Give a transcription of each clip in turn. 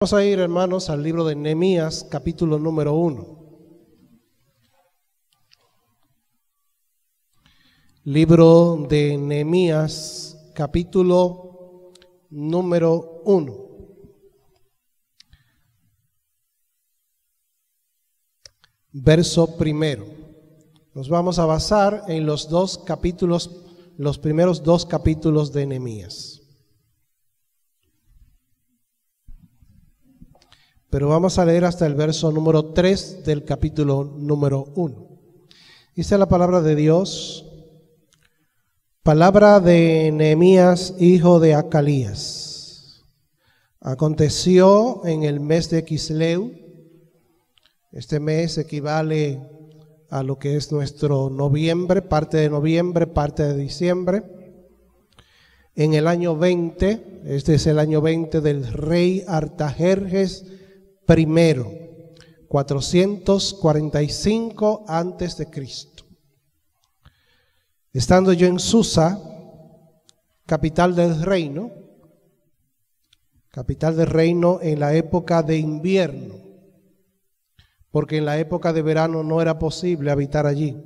Vamos a ir, hermanos, al libro de Nehemías, capítulo número 1. Libro de Nehemías, capítulo número 1. Verso primero. Nos vamos a basar en los primeros dos capítulos de Nehemías. Pero vamos a leer hasta el verso número 3 del capítulo número 1. Dice la palabra de Dios: palabra de Nehemías, hijo de Acalías. Aconteció en el mes de Quisleu. Este mes equivale a lo que es nuestro noviembre, parte de noviembre, parte de diciembre. En el año 20, este es el año 20 del rey Artajerjes primero, 445 antes de Cristo. Estando yo en Susa, capital del reino en la época de invierno, porque en la época de verano no era posible habitar allí,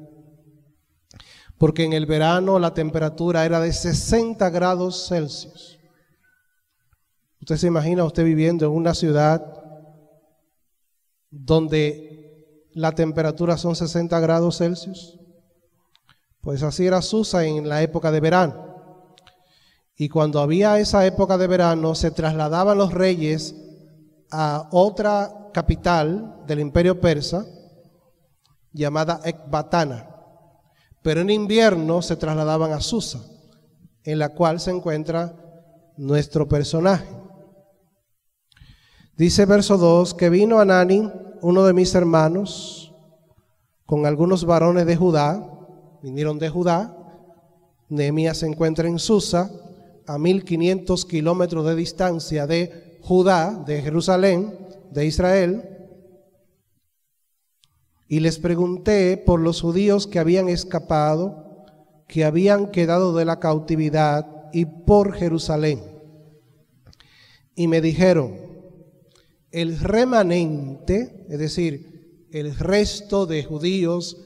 porque en el verano la temperatura era de 60 grados Celsius. ¿Usted se imagina usted viviendo en una ciudad donde la temperatura son 60 grados Celsius? Pues así era Susa en la época de verano. Y cuando había esa época de verano, se trasladaban los reyes a otra capital del imperio persa llamada Ecbatana. Pero en invierno se trasladaban a Susa, en la cual se encuentra nuestro personaje. Dice verso 2, que vino Hanani, uno de mis hermanos, con algunos varones de Judá, vinieron de Judá. Nehemías se encuentra en Susa, a 1500 kilómetros de distancia de Judá, de Jerusalén, de Israel. Y les pregunté por los judíos que habían escapado, que habían quedado de la cautividad, y por Jerusalén. Y me dijeron: el remanente, es decir, el resto de judíos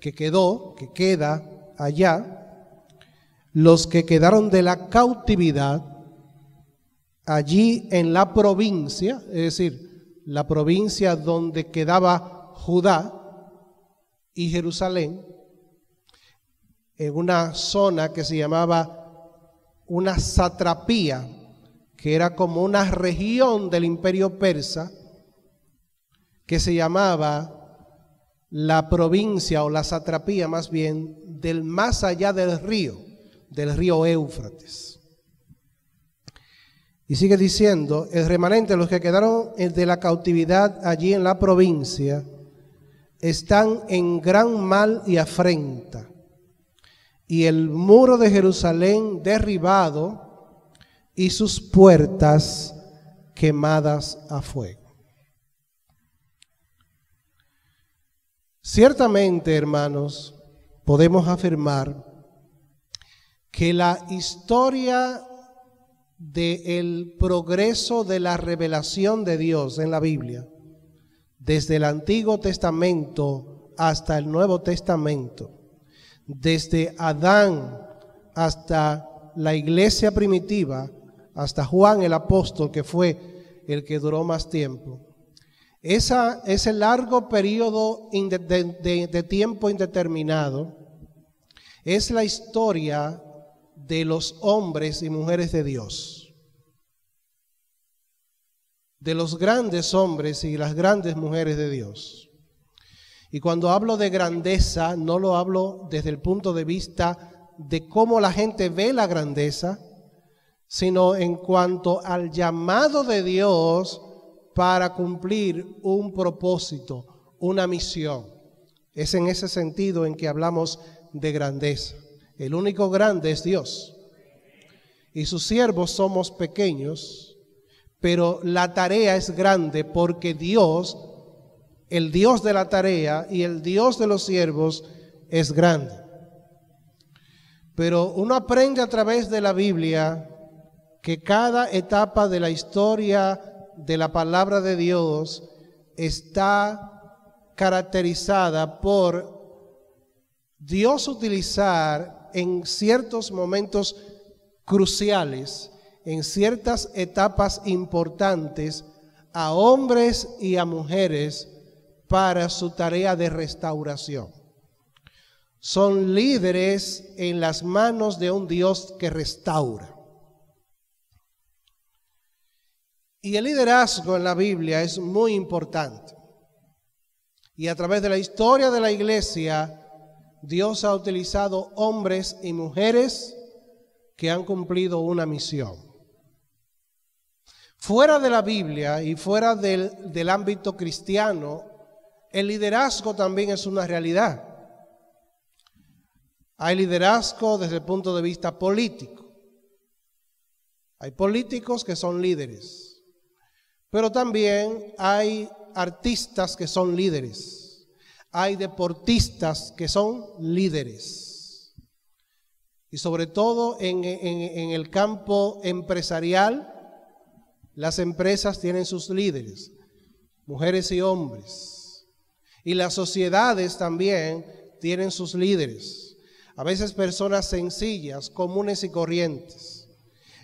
que queda allá, los que quedaron de la cautividad allí en la provincia, es decir, la provincia donde quedaba Judá y Jerusalén, en una zona que se llamaba una satrapía, que era como una región del imperio persa, que se llamaba la provincia o la satrapía más bien del más allá del río Éufrates. Y sigue diciendo: el remanente, los que quedaron de la cautividad allí en la provincia, están en gran mal y afrenta, y el muro de Jerusalén derribado y sus puertas quemadas a fuego. Ciertamente, hermanos, podemos afirmar que la historia del progreso de la revelación de Dios en la Biblia, desde el Antiguo Testamento hasta el Nuevo Testamento, desde Adán hasta la iglesia primitiva, hasta Juan el apóstol, que fue el que duró más tiempo, ese largo periodo de tiempo indeterminado es la historia de los hombres y mujeres de Dios, de los grandes hombres y las grandes mujeres de Dios. Y cuando hablo de grandeza, no lo hablo desde el punto de vista de cómo la gente ve la grandeza, sino en cuanto al llamado de Dios para cumplir un propósito, una misión. Es en ese sentido en que hablamos de grandeza. El único grande es Dios, y sus siervos somos pequeños, pero la tarea es grande, porque Dios, el Dios de la tarea y el Dios de los siervos, es grande. Pero uno aprende a través de la Biblia que cada etapa de la historia de la palabra de Dios está caracterizada por Dios utilizar en ciertos momentos cruciales, en ciertas etapas importantes, a hombres y a mujeres para su tarea de restauración. Son líderes en las manos de un Dios que restaura. Y el liderazgo en la Biblia es muy importante. Y a través de la historia de la iglesia, Dios ha utilizado hombres y mujeres que han cumplido una misión. Fuera de la Biblia y fuera del ámbito cristiano, el liderazgo también es una realidad. Hay liderazgo desde el punto de vista político. Hay políticos que son líderes. Pero también hay artistas que son líderes. Hay deportistas que son líderes. Y sobre todo en el campo empresarial, las empresas tienen sus líderes, mujeres y hombres. Y las sociedades también tienen sus líderes. A veces personas sencillas, comunes y corrientes.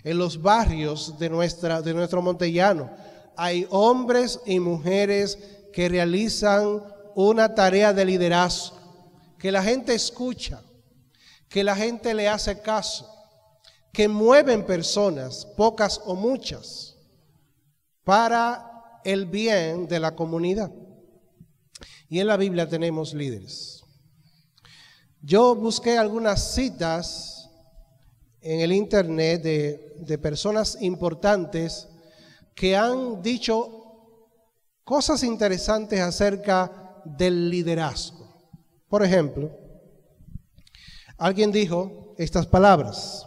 En los barrios de nuestro Montellano hay hombres y mujeres que realizan una tarea de liderazgo, que la gente escucha, que la gente le hace caso, que mueven personas, pocas o muchas, para el bien de la comunidad. Y en la Biblia tenemos líderes. Yo busqué algunas citas en el internet de personas importantes que han dicho cosas interesantes acerca del liderazgo. Por ejemplo, alguien dijo estas palabras: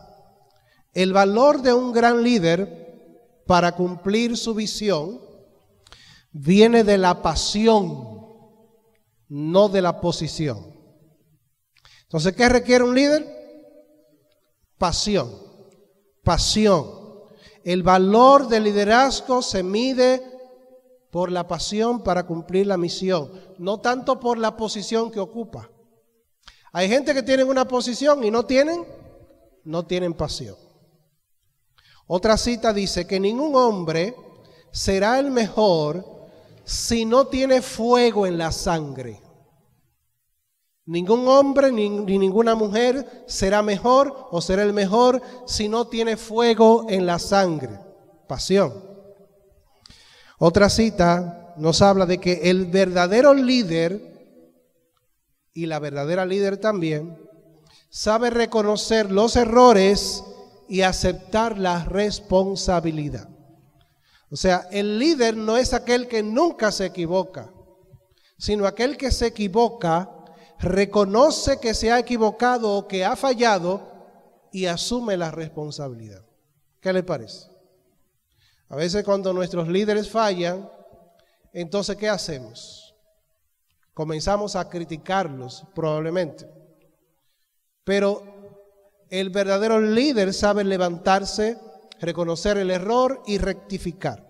el valor de un gran líder para cumplir su visión viene de la pasión, no de la posición. Entonces, ¿qué requiere un líder? Pasión, pasión. El valor del liderazgo se mide por la pasión para cumplir la misión, no tanto por la posición que ocupa. Hay gente que tiene una posición y no tienen pasión. Otra cita dice que ningún hombre será el mejor si no tiene fuego en la sangre. Ningún hombre ni ninguna mujer será mejor o será el mejor si no tiene fuego en la sangre, pasión. Otra cita nos habla de que el verdadero líder y la verdadera líder también sabe reconocer los errores y aceptar la responsabilidad. O sea, el líder no es aquel que nunca se equivoca, sino aquel que se equivoca, reconoce que se ha equivocado o que ha fallado y asume la responsabilidad. ¿Qué le parece? A veces cuando nuestros líderes fallan, entonces ¿qué hacemos? Comenzamos a criticarlos probablemente. Pero el verdadero líder sabe levantarse, reconocer el error y rectificar.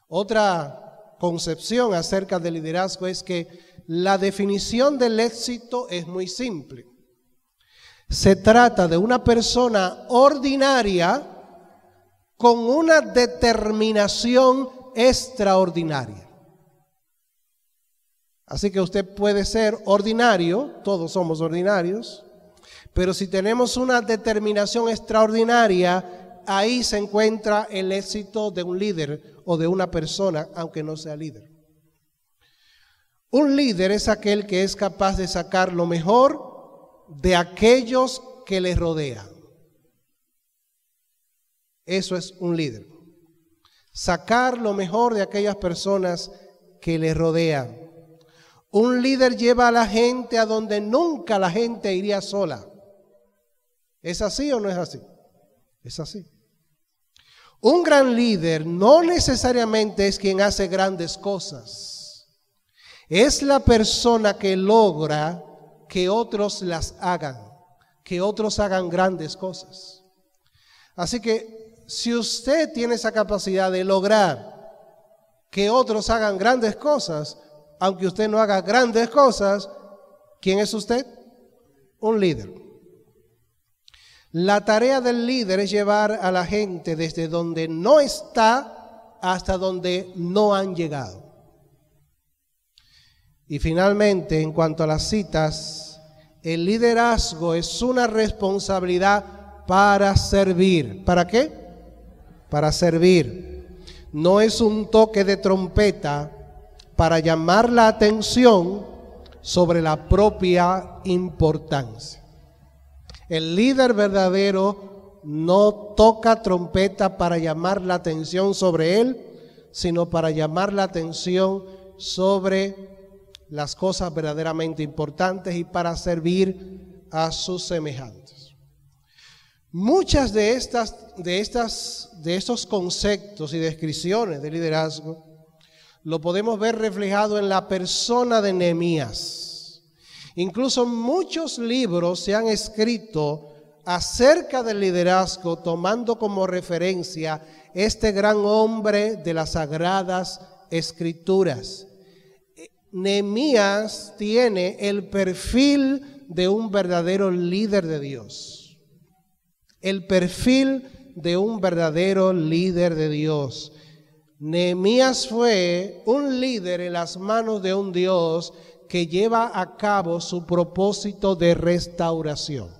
Otra concepción acerca del liderazgo es que la definición del éxito es muy simple. Se trata de una persona ordinaria con una determinación extraordinaria. Así que usted puede ser ordinario, todos somos ordinarios, pero si tenemos una determinación extraordinaria, ahí se encuentra el éxito de un líder o de una persona, aunque no sea líder. Un líder es aquel que es capaz de sacar lo mejor de aquellos que le rodean. Eso es un líder. Sacar lo mejor de aquellas personas que le rodean. Un líder lleva a la gente a donde nunca la gente iría sola. ¿Es así o no es así? Es así. Un gran líder no necesariamente es quien hace grandes cosas. Es la persona que logra que otros las hagan, que otros hagan grandes cosas. Así que si usted tiene esa capacidad de lograr que otros hagan grandes cosas, aunque usted no haga grandes cosas, ¿quién es usted? Un líder. La tarea del líder es llevar a la gente desde donde no está hasta donde no han llegado. Y finalmente, en cuanto a las citas, el liderazgo es una responsabilidad para servir. ¿Para qué? Para servir. No es un toque de trompeta para llamar la atención sobre la propia importancia. El líder verdadero no toca trompeta para llamar la atención sobre él, sino para llamar la atención sobre las cosas verdaderamente importantes y para servir a sus semejantes. Muchas de estos conceptos y descripciones de liderazgo lo podemos ver reflejado en la persona de Nehemías. Incluso muchos libros se han escrito acerca del liderazgo tomando como referencia este gran hombre de las Sagradas Escrituras. Nehemías tiene el perfil de un verdadero líder de Dios. El perfil de un verdadero líder de Dios. Nehemías fue un líder en las manos de un Dios que lleva a cabo su propósito de restauración.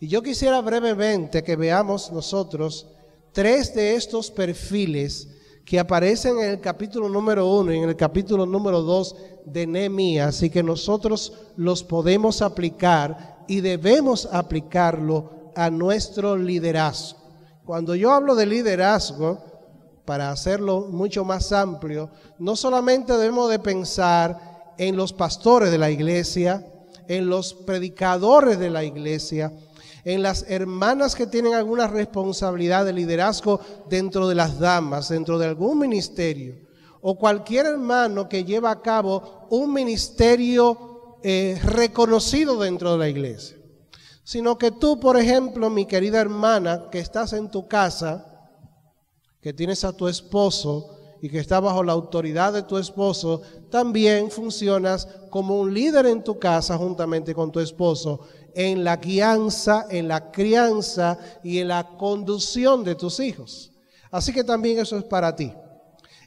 Y yo quisiera brevemente que veamos nosotros 3 de estos perfiles que aparecen en el capítulo número 1 y en el capítulo número 2 de Nehemías, y que nosotros los podemos aplicar y debemos aplicarlo a nuestro liderazgo. Cuando yo hablo de liderazgo, para hacerlo mucho más amplio, no solamente debemos de pensar en los pastores de la iglesia, en los predicadores de la iglesia, en las hermanas que tienen alguna responsabilidad de liderazgo dentro de las damas, dentro de algún ministerio, o cualquier hermano que lleva a cabo un ministerio reconocido dentro de la iglesia, sino que tú, por ejemplo, mi querida hermana, que estás en tu casa, que tienes a tu esposo y que está bajo la autoridad de tu esposo, también funcionas como un líder en tu casa juntamente con tu esposo, en la guianza, en la crianza y en la conducción de tus hijos. Así que también eso es para ti.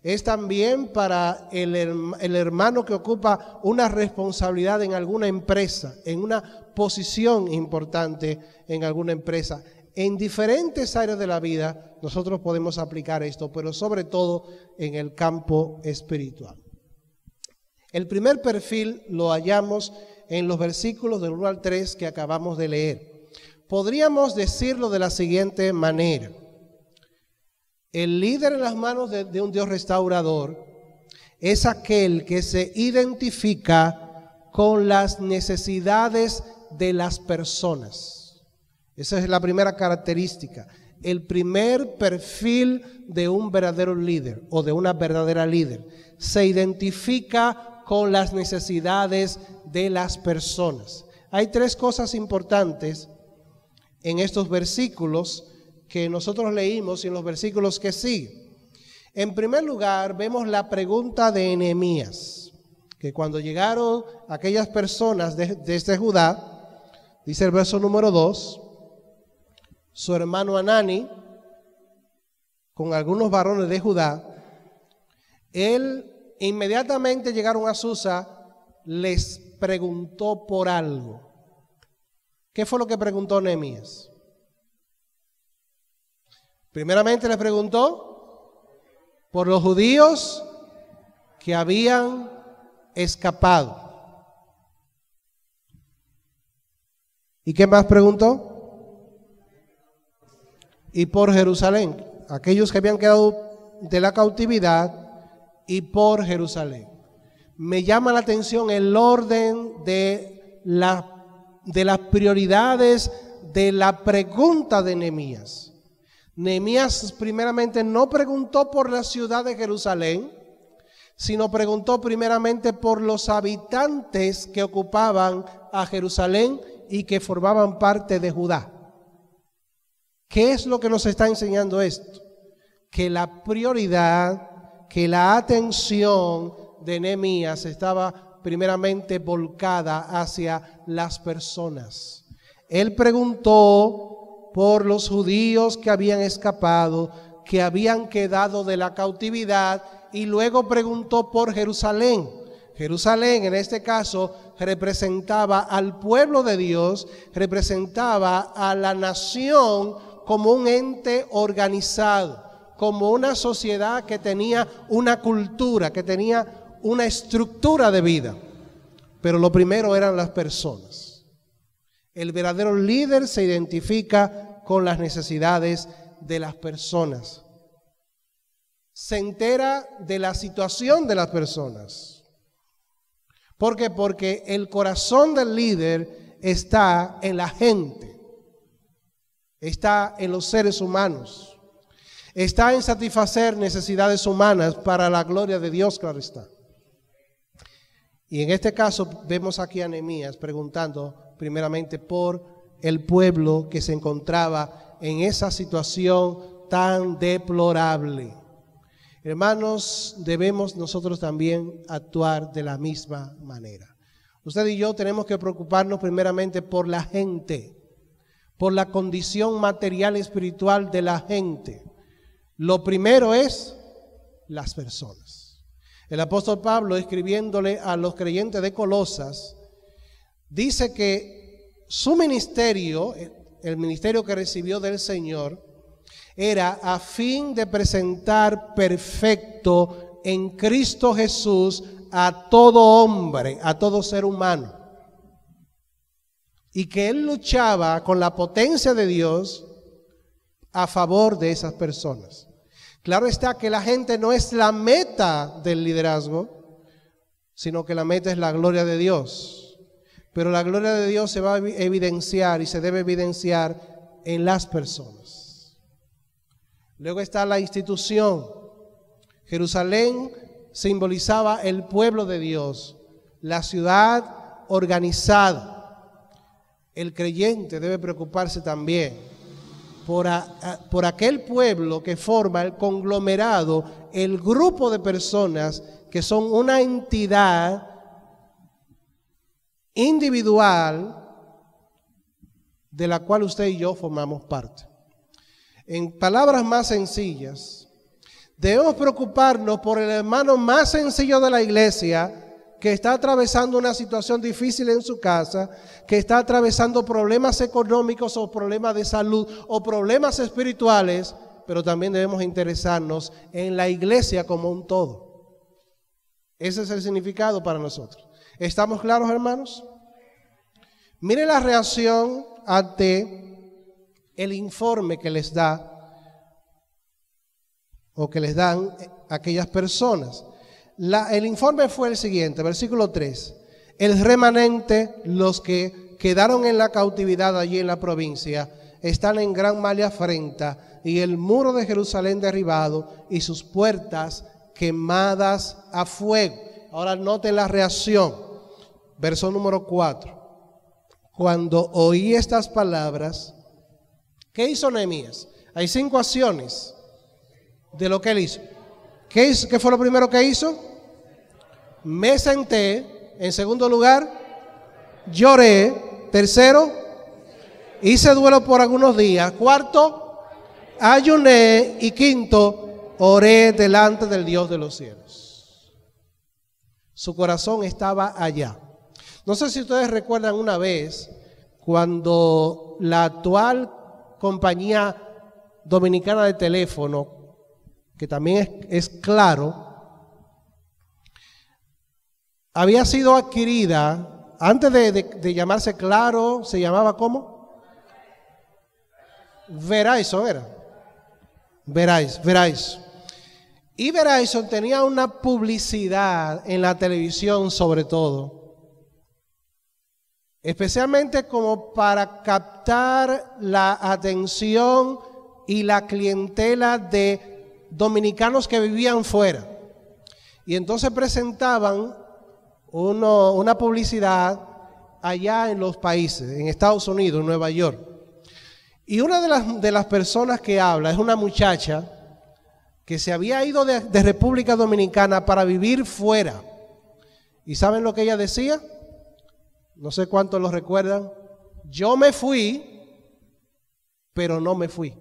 Es también para el hermano que ocupa una responsabilidad en alguna empresa, en una posición importante en alguna empresa. En diferentes áreas de la vida nosotros podemos aplicar esto, pero sobre todo en el campo espiritual. El primer perfil lo hallamos en los versículos del 1 al 3 que acabamos de leer. Podríamos decirlo de la siguiente manera: el líder en las manos de un Dios restaurador es aquel que se identifica con las necesidades de las personas. Esa es la primera característica, el primer perfil de un verdadero líder o de una verdadera líder. Se identifica con las necesidades de las personas. Hay 3 cosas importantes en estos versículos que nosotros leímos y en los versículos que siguen. En primer lugar, vemos la pregunta de Nehemías, que cuando llegaron aquellas personas desde Judá, dice el verso número 2, su hermano Hanani, con algunos varones de Judá, él inmediatamente llegaron a Susa, les preguntó por algo. ¿Qué fue lo que preguntó Nehemías? Primeramente les preguntó por los judíos que habían escapado. ¿Y qué más preguntó? Y por Jerusalén, aquellos que habían quedado de la cautividad, y por Jerusalén. Me llama la atención el orden de las prioridades de la pregunta de Nehemías. Nehemías primeramente no preguntó por la ciudad de Jerusalén, sino preguntó primeramente por los habitantes que ocupaban a Jerusalén y que formaban parte de Judá. ¿Qué es lo que nos está enseñando esto? Que la prioridad, que la atención de Nehemías estaba primeramente volcada hacia las personas. Él preguntó por los judíos que habían escapado, que habían quedado de la cautividad, y luego preguntó por Jerusalén. Jerusalén, en este caso, representaba al pueblo de Dios, representaba a la nación como un ente organizado, como una sociedad que tenía una cultura, que tenía una estructura de vida. Pero lo primero eran las personas. El verdadero líder se identifica con las necesidades de las personas. Se entera de la situación de las personas. ¿Por qué? Porque el corazón del líder está en la gente, está en los seres humanos, está en satisfacer necesidades humanas para la gloria de Dios, claro está. Y en este caso vemos aquí a Nehemías preguntando primeramente por el pueblo que se encontraba en esa situación tan deplorable. Hermanos, debemos nosotros también actuar de la misma manera. Usted y yo tenemos que preocuparnos primeramente por la gente, por la condición material y espiritual de la gente. Lo primero es las personas. El apóstol Pablo, escribiéndole a los creyentes de Colosas, dice que su ministerio, el ministerio que recibió del Señor, era a fin de presentar perfecto en Cristo Jesús a todo hombre, a todo ser humano. Y que él luchaba con la potencia de Dios a favor de esas personas. Claro está que la gente no es la meta del liderazgo, sino que la meta es la gloria de Dios. Pero la gloria de Dios se va a evidenciar y se debe evidenciar en las personas. Luego está la institución. Jerusalén simbolizaba el pueblo de Dios, la ciudad organizada. El creyente debe preocuparse también por aquel pueblo que forma el conglomerado, el grupo de personas que son una entidad individual de la cual usted y yo formamos parte. En palabras más sencillas, debemos preocuparnos por el hermano más sencillo de la iglesia que está atravesando una situación difícil en su casa, que está atravesando problemas económicos o problemas de salud o problemas espirituales, pero también debemos interesarnos en la iglesia como un todo. Ese es el significado para nosotros. ¿Estamos claros, hermanos? Mire la reacción ante el informe que les da o que les dan aquellas personas. El informe fue el siguiente, versículo 3. El remanente, los que quedaron en la cautividad allí en la provincia, están en gran mal y afrenta, y el muro de Jerusalén derribado y sus puertas quemadas a fuego. Ahora noten la reacción. Verso número 4. Cuando oí estas palabras, ¿qué hizo Nehemías? Hay 5 acciones de lo que él hizo. ¿Qué fue lo primero que hizo? Me senté. En segundo lugar, lloré. Tercero, hice duelo por algunos días. Cuarto, ayuné. Y quinto, oré delante del Dios de los cielos. Su corazón estaba allá. No sé si ustedes recuerdan una vez cuando la actual compañía dominicana de teléfono, que también es Claro, había sido adquirida, antes de llamarse Claro, se llamaba ¿cómo? Verizon era. Verizon. Y Verizon tenía una publicidad en la televisión sobre todo, especialmente como para captar la atención y la clientela de dominicanos que vivían fuera. Y entonces presentaban una publicidad allá en los países, en Estados Unidos, en Nueva York. Y una de las personas que habla es una muchacha que se había ido de República Dominicana para vivir fuera. ¿Y saben lo que ella decía? No sé cuántos lo recuerdan. Yo me fui, pero no me fui.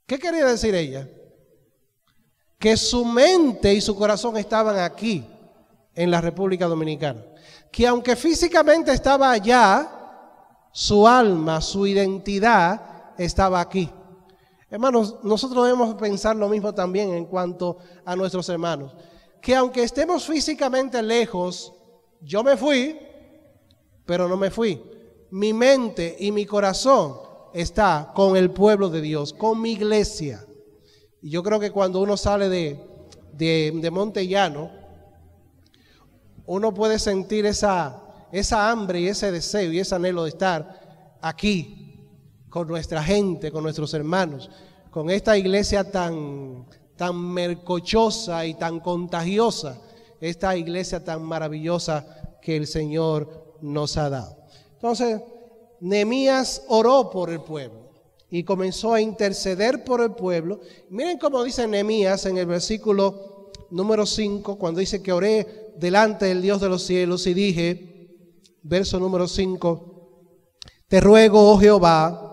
¿Qué quería decir ella? Que su mente y su corazón estaban aquí, en la República Dominicana. Que aunque físicamente estaba allá, su alma, su identidad estaba aquí. Hermanos, nosotros debemos pensar lo mismo también en cuanto a nuestros hermanos. Que aunque estemos físicamente lejos, yo me fui, pero no me fui. Mi mente y mi corazón está con el pueblo de Dios, con mi iglesia. Y yo creo que cuando uno sale de Monte Llano, uno puede sentir esa hambre y ese deseo y ese anhelo de estar aquí con nuestra gente, con nuestros hermanos, con esta iglesia tan mercochosa y tan contagiosa, esta iglesia tan maravillosa que el Señor nos ha dado. Entonces, Nehemías oró por el pueblo y comenzó a interceder por el pueblo. Miren cómo dice Nehemías en el versículo número 5, cuando dice que oré delante del Dios de los cielos y dije, verso número 5, te ruego, oh Jehová,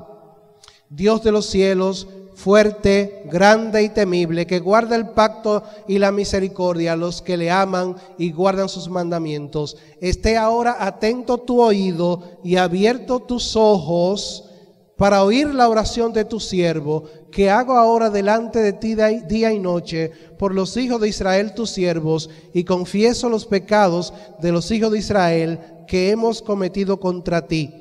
Dios de los cielos, fuerte, grande y temible, que guarda el pacto y la misericordia a los que le aman y guardan sus mandamientos. Esté ahora atento tu oído y abierto tus ojos para oír la oración de tu siervo, que hago ahora delante de ti día y noche por los hijos de Israel tus siervos, y confieso los pecados de los hijos de Israel que hemos cometido contra ti.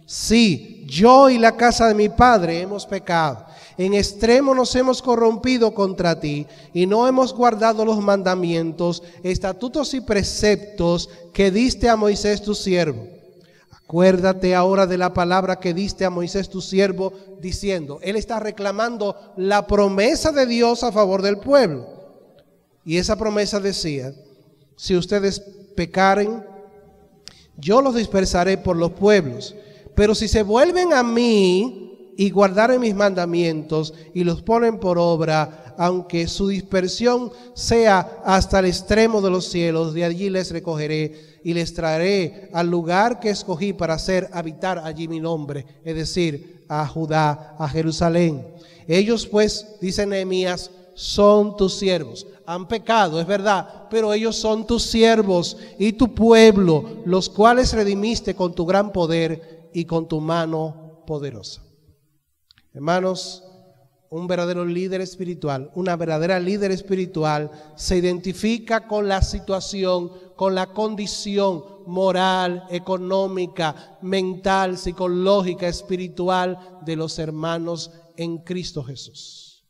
Sí, yo y la casa de mi padre hemos pecado. En extremo nos hemos corrompido contra ti y no hemos guardado los mandamientos, estatutos y preceptos que diste a Moisés tu siervo. Acuérdate ahora de la palabra que diste a Moisés tu siervo, diciendo, él está reclamando la promesa de Dios a favor del pueblo. Y esa promesa decía, si ustedes pecaren, yo los dispersaré por los pueblos, pero si se vuelven a mí y guardaren mis mandamientos y los ponen por obra, aunque su dispersión sea hasta el extremo de los cielos, de allí les recogeré y les traeré al lugar que escogí para hacer habitar allí mi nombre, es decir, a Judá, a Jerusalén. Ellos pues, dice Nehemías, son tus siervos. Han pecado, es verdad, pero ellos son tus siervos y tu pueblo, los cuales redimiste con tu gran poder y con tu mano poderosa. Hermanos, un verdadero líder espiritual, una verdadera líder espiritual se identifica con la situación, con la condición moral, económica, mental, psicológica, espiritual de los hermanos en Cristo Jesús.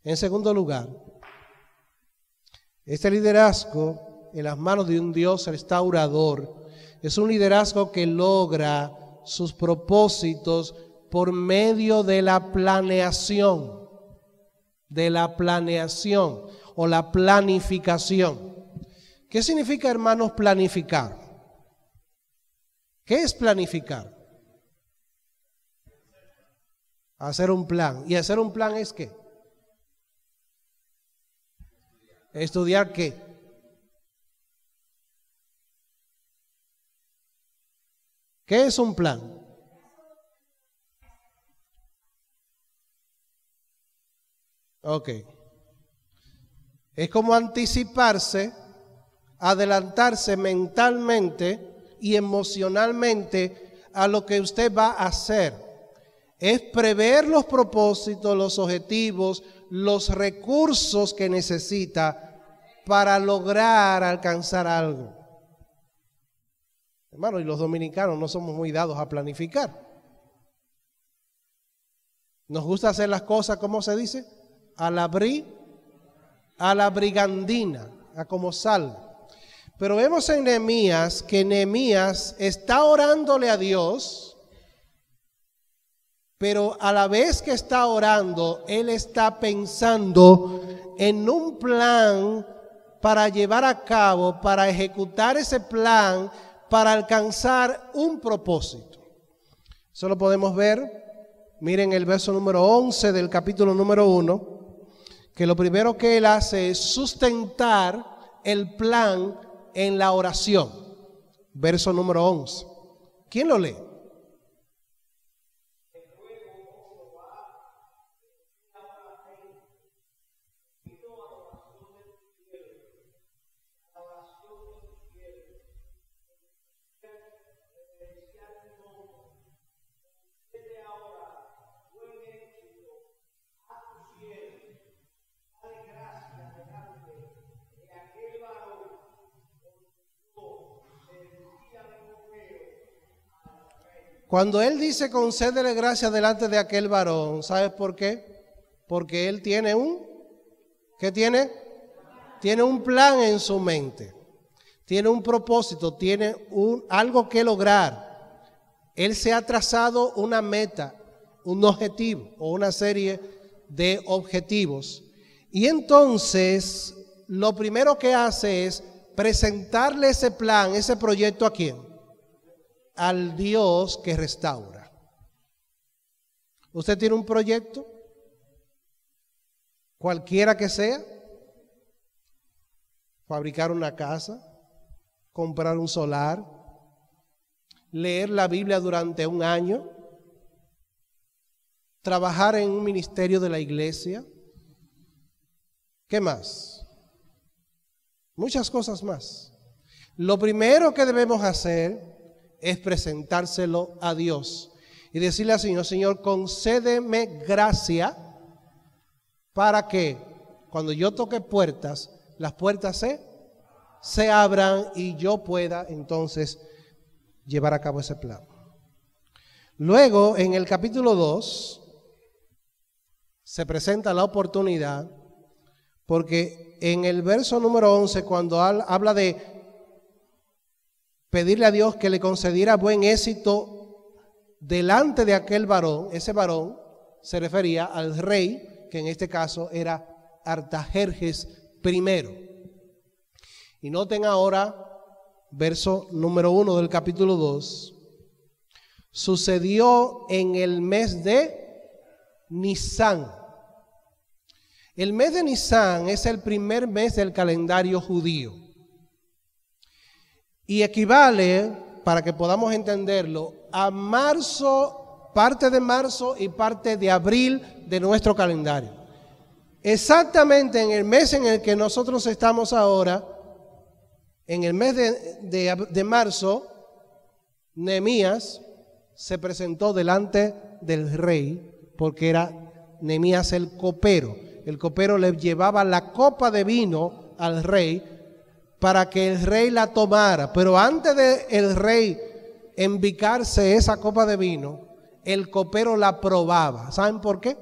En segundo lugar, este liderazgo en las manos de un Dios restaurador es un liderazgo que logra sus propósitos por medio de la planeación o la planificación. ¿Qué significa, hermanos, planificar? ¿Qué es planificar? Hacer un plan. ¿Y hacer un plan es qué? ¿Estudiar qué? ¿Qué es un plan? Ok. Es como anticiparse, adelantarse mentalmente y emocionalmente a lo que usted va a hacer. Es prever los propósitos, los objetivos, los recursos que necesita para lograr alcanzar algo. Hermano, y los dominicanos no somos muy dados a planificar. Nos gusta hacer las cosas, ¿cómo se dice? A la brigandina, a como salga. Pero vemos en Nehemías que Nehemías está orándole a Dios, pero a la vez que está orando, él está pensando en un plan para llevar a cabo, para ejecutar ese plan, para alcanzar un propósito. Eso lo podemos ver, miren el verso número 11 del capítulo número 1, que lo primero que él hace es sustentar el plan en la oración. Verso número 11. ¿Quién lo lee? Cuando él dice concédele gracia delante de aquel varón, ¿sabes por qué? Porque él tiene ¿qué tiene? Tiene un plan en su mente, tiene un propósito, tiene algo que lograr. Él se ha trazado una meta, un objetivo o una serie de objetivos. Y entonces lo primero que hace es presentarle ese plan, ese proyecto ¿a quién? Al Dios que restaura. ¿Usted tiene un proyecto? Cualquiera que sea. Fabricar una casa, comprar un solar, leer la Biblia durante un año, trabajar en un ministerio de la iglesia. ¿Qué más? Muchas cosas más. Lo primero que debemos hacer es presentárselo a Dios y decirle al Señor: Señor, concédeme gracia para que cuando yo toque puertas, las puertas se abran y yo pueda entonces llevar a cabo ese plan. Luego, en el capítulo 2, se presenta la oportunidad, porque en el verso número 11, cuando habla de pedirle a Dios que le concediera buen éxito delante de aquel varón, ese varón se refería al rey, que en este caso era Artajerjes I. Y noten ahora, verso número 1 del capítulo 2, sucedió en el mes de Nisán. El mes de Nisán es el primer mes del calendario judío. Y equivale, para que podamos entenderlo, a marzo, parte de marzo y parte de abril de nuestro calendario. Exactamente en el mes en el que nosotros estamos ahora, en el mes de marzo, Nehemías se presentó delante del rey, porque era Nehemías el copero. El copero le llevaba la copa de vino al rey para que el rey la tomara. Pero antes de el rey envicarse esa copa de vino, el copero la probaba. ¿Saben por qué?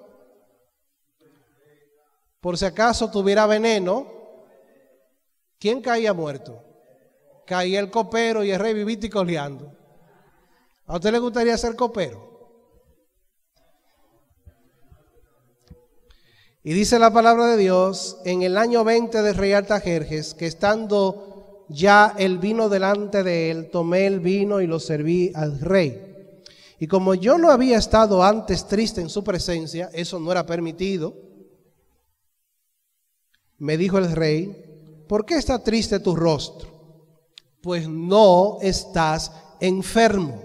Por si acaso tuviera veneno, ¿quién caía muerto? Caía el copero y el rey vivito y coleando. ¿A usted le gustaría ser copero? Y dice la palabra de Dios, en el año 20 del rey Artajerjes, que estando ya el vino delante de él, tomé el vino y lo serví al rey. Y como yo no había estado antes triste en su presencia, eso no era permitido, me dijo el rey: ¿por qué está triste tu rostro? Pues no estás enfermo.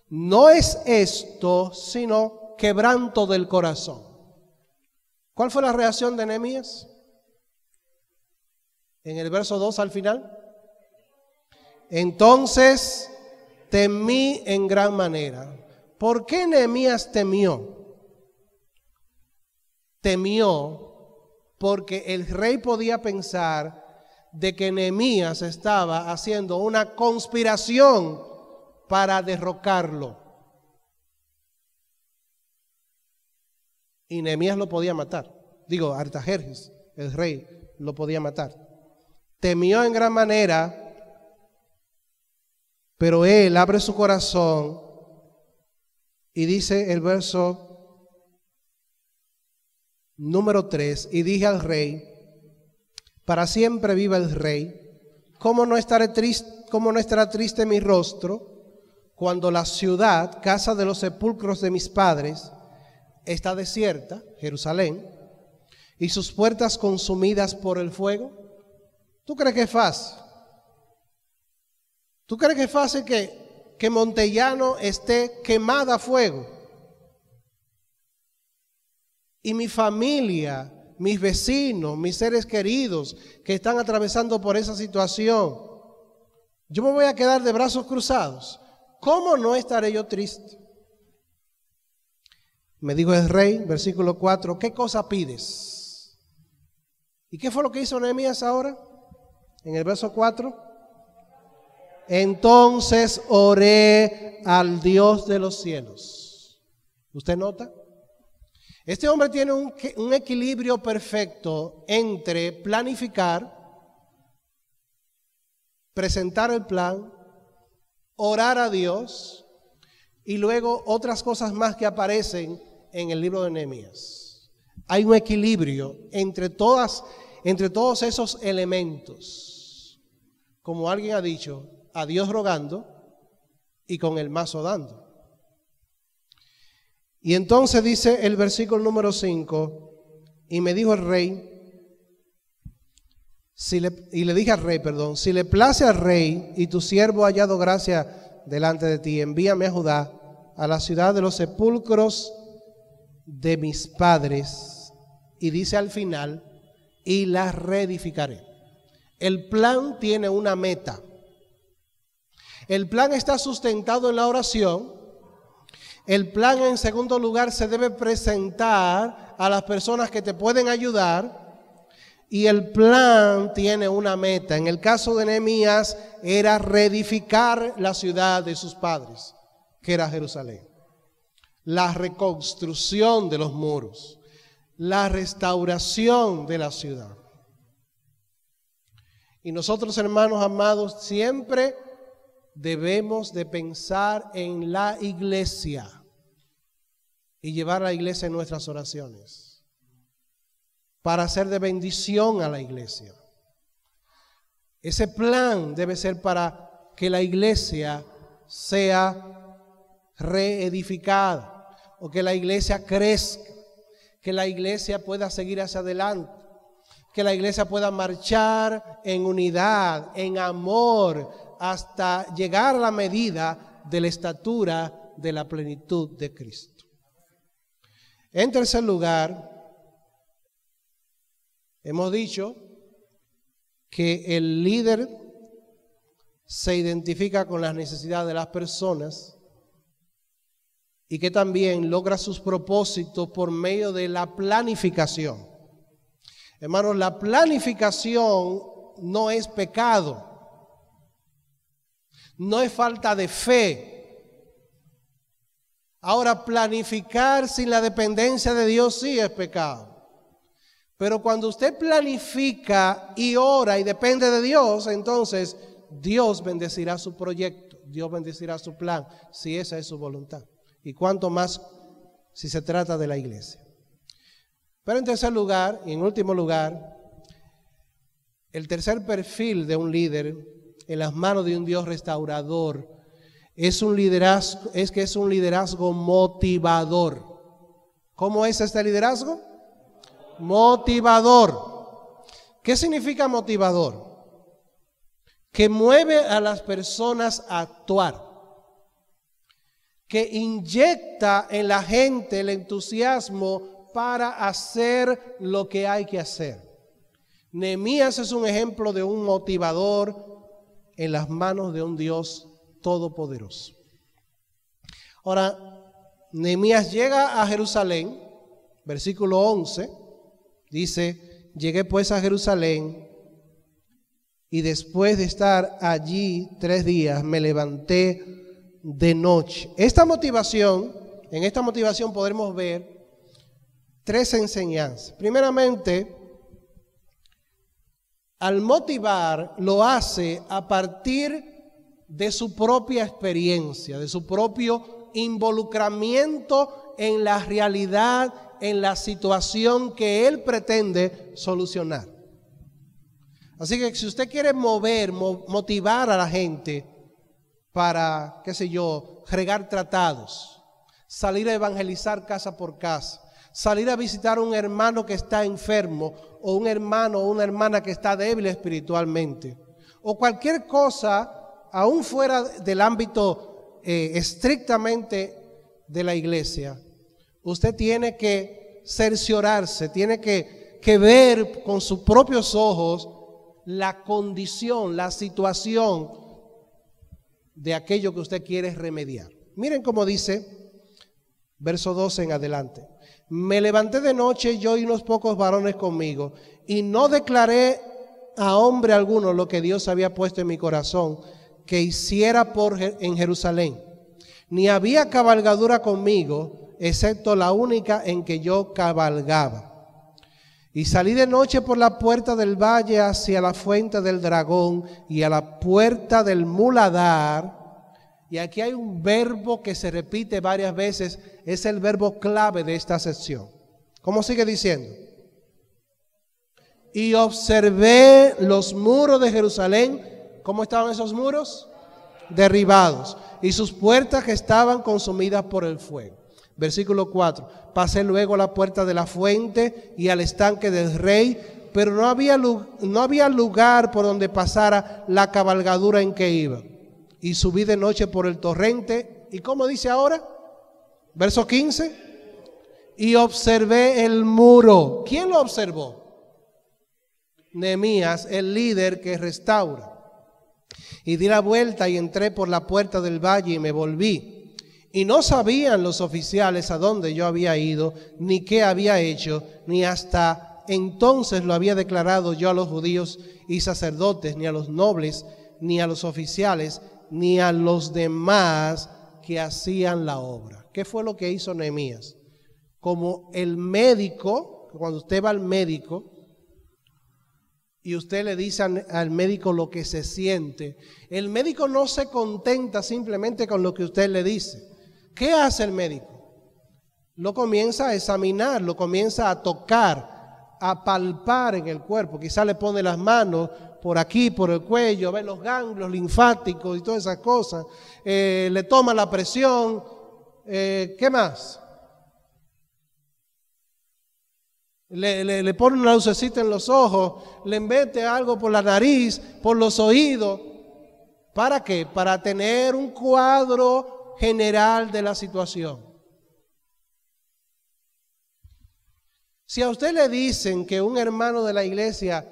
No es esto, sino quebranto del corazón. ¿Cuál fue la reacción de Nehemías? En el verso 2 al final. Entonces temí en gran manera. ¿Por qué Nehemías temió? Temió porque el rey podía pensar de que Nehemías estaba haciendo una conspiración para derrocarlo. Y Nehemías lo podía matar. Digo, Artajerjes, el rey, lo podía matar. Temió en gran manera, pero él abre su corazón y dice el verso número 3, y dije al rey: para siempre viva el rey, ¿cómo no estará triste mi rostro cuando la ciudad, casa de los sepulcros de mis padres, está desierta, Jerusalén, y sus puertas consumidas por el fuego? ¿Tú crees que es fácil? ¿Tú crees que es fácil que Montellano esté quemada a fuego? Y mi familia, mis vecinos, mis seres queridos que están atravesando por esa situación, yo me voy a quedar de brazos cruzados. ¿Cómo no estaré yo triste? Me dijo el rey, versículo 4, ¿qué cosa pides? ¿Y qué fue lo que hizo Nehemías ahora? En el verso 4. Entonces oré al Dios de los cielos. ¿Usted nota? Este hombre tiene un equilibrio perfecto entre planificar, presentar el plan, orar a Dios y luego otras cosas más que aparecen en el libro de Nehemías. Hay un equilibrio entre todos esos elementos. Como alguien ha dicho, a Dios rogando y con el mazo dando. Y entonces dice el versículo número 5, y me dijo el rey, si le place al rey y tu siervo ha hallado gracia delante de ti, envíame a Judá, a la ciudad de los sepulcros de mis padres, y dice al final, y la reedificaré. El plan tiene una meta. El plan está sustentado en la oración. El plan, en segundo lugar, se debe presentar a las personas que te pueden ayudar. Y el plan tiene una meta. En el caso de Nehemías era reedificar la ciudad de sus padres, que era Jerusalén. La reconstrucción de los muros, la restauración de la ciudad. Y nosotros, hermanos amados, siempre debemos de pensar en la iglesia y llevar a la iglesia en nuestras oraciones para hacer de bendición a la iglesia. Ese plan debe ser para que la iglesia sea reedificada o que la iglesia crezca, que la iglesia pueda seguir hacia adelante, que la iglesia pueda marchar en unidad, en amor, hasta llegar a la medida de la estatura de la plenitud de Cristo. En tercer lugar, hemos dicho que el líder se identifica con las necesidades de las personas y que también logra sus propósitos por medio de la planificación. Hermanos, la planificación no es pecado. No es falta de fe. Ahora, planificar sin la dependencia de Dios sí es pecado. Pero cuando usted planifica y ora y depende de Dios, entonces Dios bendecirá su proyecto, Dios bendecirá su plan, si esa es su voluntad. Y cuanto más si se trata de la iglesia. Pero en tercer lugar, y en último lugar, el tercer perfil de un líder en las manos de un Dios restaurador es un liderazgo motivador. ¿Cómo es este liderazgo? Motivador. ¿Qué significa motivador? Que mueve a las personas a actuar, que inyecta en la gente el entusiasmo para hacer lo que hay que hacer. Nehemías es un ejemplo de un motivador en las manos de un Dios todopoderoso. Ahora, Nehemías llega a Jerusalén, versículo 11, dice, llegué pues a Jerusalén y después de estar allí 3 días me levanté de noche. En esta motivación podremos ver 3 enseñanzas. Primeramente, al motivar, lo hace a partir de su propia experiencia, de su propio involucramiento en la realidad, en la situación que él pretende solucionar. Así que si usted quiere motivar a la gente, para, qué sé yo, regar tratados, salir a evangelizar casa por casa, salir a visitar a un hermano que está enfermo, o un hermano o una hermana que está débil espiritualmente, o cualquier cosa, aún fuera del ámbito estrictamente de la iglesia, usted tiene que cerciorarse, tiene que ver con sus propios ojos la condición, la situación de aquello que usted quiere remediar. Miren cómo dice, verso 12 en adelante. Me levanté de noche, yo y unos pocos varones conmigo, y no declaré a hombre alguno lo que Dios había puesto en mi corazón que hiciera en Jerusalén. Ni había cabalgadura conmigo, excepto la única en que yo cabalgaba. Y salí de noche por la puerta del valle hacia la fuente del dragón y a la puerta del muladar. Y aquí hay un verbo que se repite varias veces, es el verbo clave de esta sección. ¿Cómo sigue diciendo? Y observé los muros de Jerusalén. ¿Cómo estaban esos muros? Derribados. Y sus puertas que estaban consumidas por el fuego. Versículo 4. Pasé luego a la puerta de la fuente y al estanque del rey, pero no había lugar por donde pasara la cabalgadura en que iba. Y subí de noche por el torrente. ¿Y cómo dice ahora? Verso 15. Y observé el muro. ¿Quién lo observó? Nehemías, el líder que restaura. Y di la vuelta y entré por la puerta del valle y me volví. Y no sabían los oficiales a dónde yo había ido, ni qué había hecho, ni hasta entonces lo había declarado yo a los judíos y sacerdotes, ni a los nobles, ni a los oficiales, ni a los demás que hacían la obra. ¿Qué fue lo que hizo Nehemías? Como el médico, cuando usted va al médico y usted le dice al médico lo que se siente, el médico no se contenta simplemente con lo que usted le dice. ¿Qué hace el médico? Lo comienza a examinar, lo comienza a tocar, a palpar en el cuerpo. Quizá le pone las manos por aquí, por el cuello, ve los ganglios linfáticos y todas esas cosas. Le toma la presión. ¿Qué más? Le pone una lucecita en los ojos, le mete algo por la nariz, por los oídos. ¿Para qué? Para tener un cuadro general de la situación. Si a usted le dicen que un hermano de la iglesia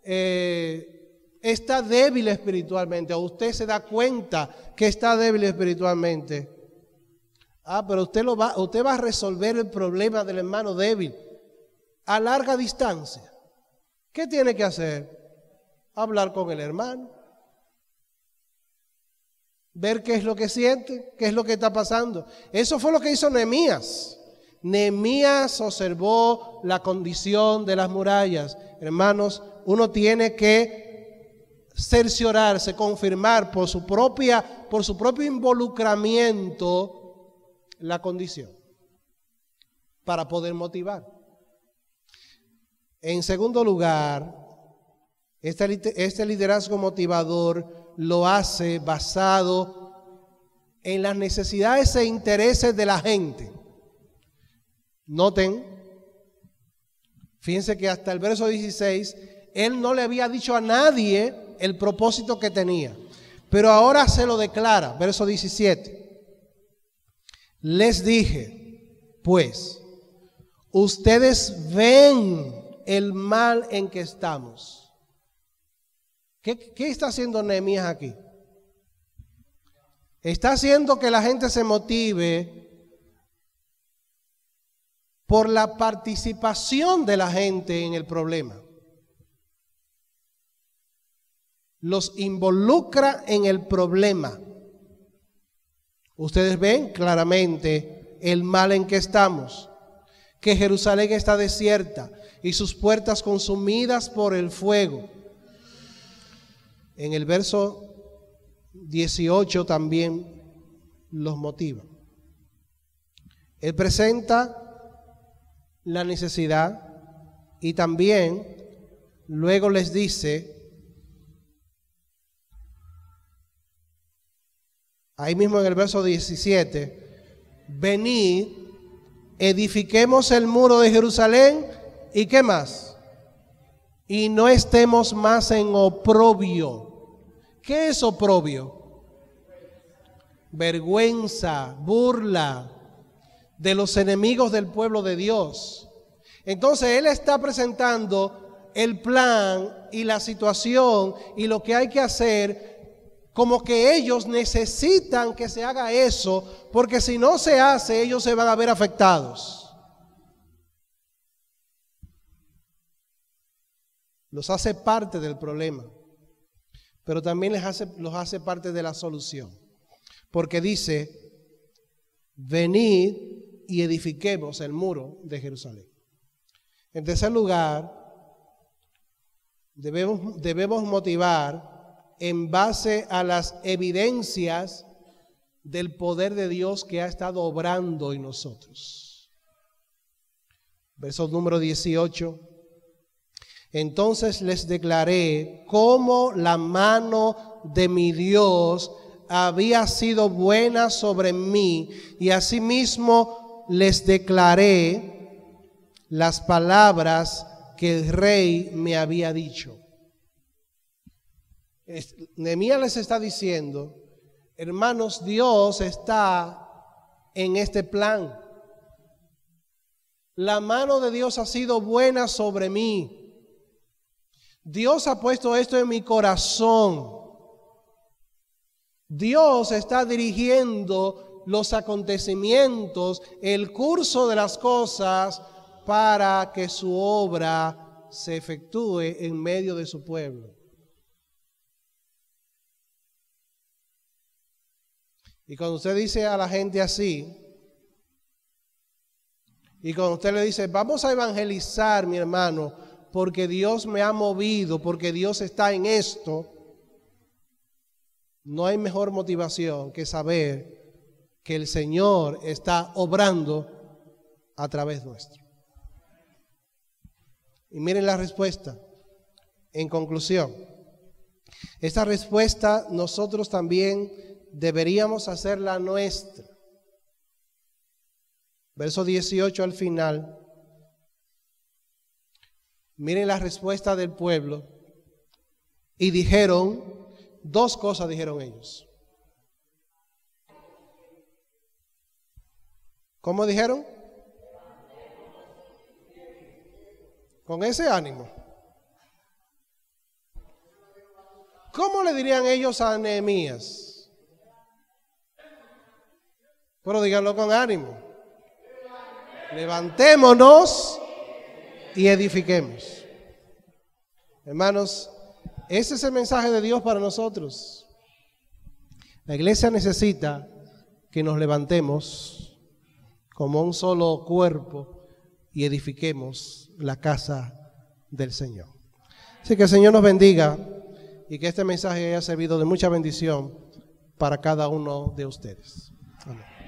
está débil espiritualmente, o usted se da cuenta que está débil espiritualmente, pero usted va a resolver el problema del hermano débil a larga distancia. ¿Qué tiene que hacer? Hablar con el hermano, ver qué es lo que siente, qué es lo que está pasando. Eso fue lo que hizo Nehemías. Nehemías observó la condición de las murallas. Hermanos, uno tiene que cerciorarse, confirmar por su propio involucramiento la condición para poder motivar. En segundo lugar, este liderazgo motivador lo hace basado en las necesidades e intereses de la gente. Noten, fíjense que hasta el verso 16, él no le había dicho a nadie el propósito que tenía, pero ahora se lo declara. Verso 17, les dije, pues, ustedes ven el mal en que estamos. ¿Qué está haciendo Nehemías aquí? Está haciendo que la gente se motive por la participación de la gente en el problema. Los involucra en el problema. Ustedes ven claramente el mal en que estamos, que Jerusalén está desierta y sus puertas consumidas por el fuego. En el verso 18 también los motiva. Él presenta la necesidad y también luego les dice ahí mismo en el verso 17, venid, edifiquemos el muro de Jerusalén, ¿y qué más? Y no estemos más en oprobio. ¿Qué es oprobio? Vergüenza, burla de los enemigos del pueblo de Dios. Entonces él está presentando el plan y la situación y lo que hay que hacer, como que ellos necesitan que se haga eso, porque si no se hace, ellos se van a ver afectados. Los hace parte del problema, pero también los hace parte de la solución. Porque dice, venid y edifiquemos el muro de Jerusalén. En tercer lugar, debemos motivar en base a las evidencias del poder de Dios que ha estado obrando en nosotros. Verso número 18. Entonces les declaré cómo la mano de mi Dios había sido buena sobre mí, y asimismo les declaré las palabras que el rey me había dicho. Nehemías les está diciendo, hermanos, Dios está en este plan. La mano de Dios ha sido buena sobre mí. Dios ha puesto esto en mi corazón. Dios está dirigiendo los acontecimientos, el curso de las cosas, para que su obra se efectúe en medio de su pueblo. Y cuando usted dice a la gente así, y cuando usted le dice, vamos a evangelizar, mi hermano, porque Dios me ha movido, porque Dios está en esto, no hay mejor motivación que saber que el Señor está obrando a través nuestro. Y miren la respuesta. En conclusión, esta respuesta nosotros también deberíamos hacerla nuestra. Verso 18 al final. Miren la respuesta del pueblo. Y dijeron, dos cosas dijeron ellos. ¿Cómo dijeron? Con ese ánimo. ¿Cómo le dirían ellos a Nehemías? Pero díganlo con ánimo. Levantémonos y edifiquemos. Hermanos, ese es el mensaje de Dios para nosotros. La iglesia necesita que nos levantemos como un solo cuerpo y edifiquemos la casa del Señor. Así que el Señor nos bendiga y que este mensaje haya servido de mucha bendición para cada uno de ustedes. Amén.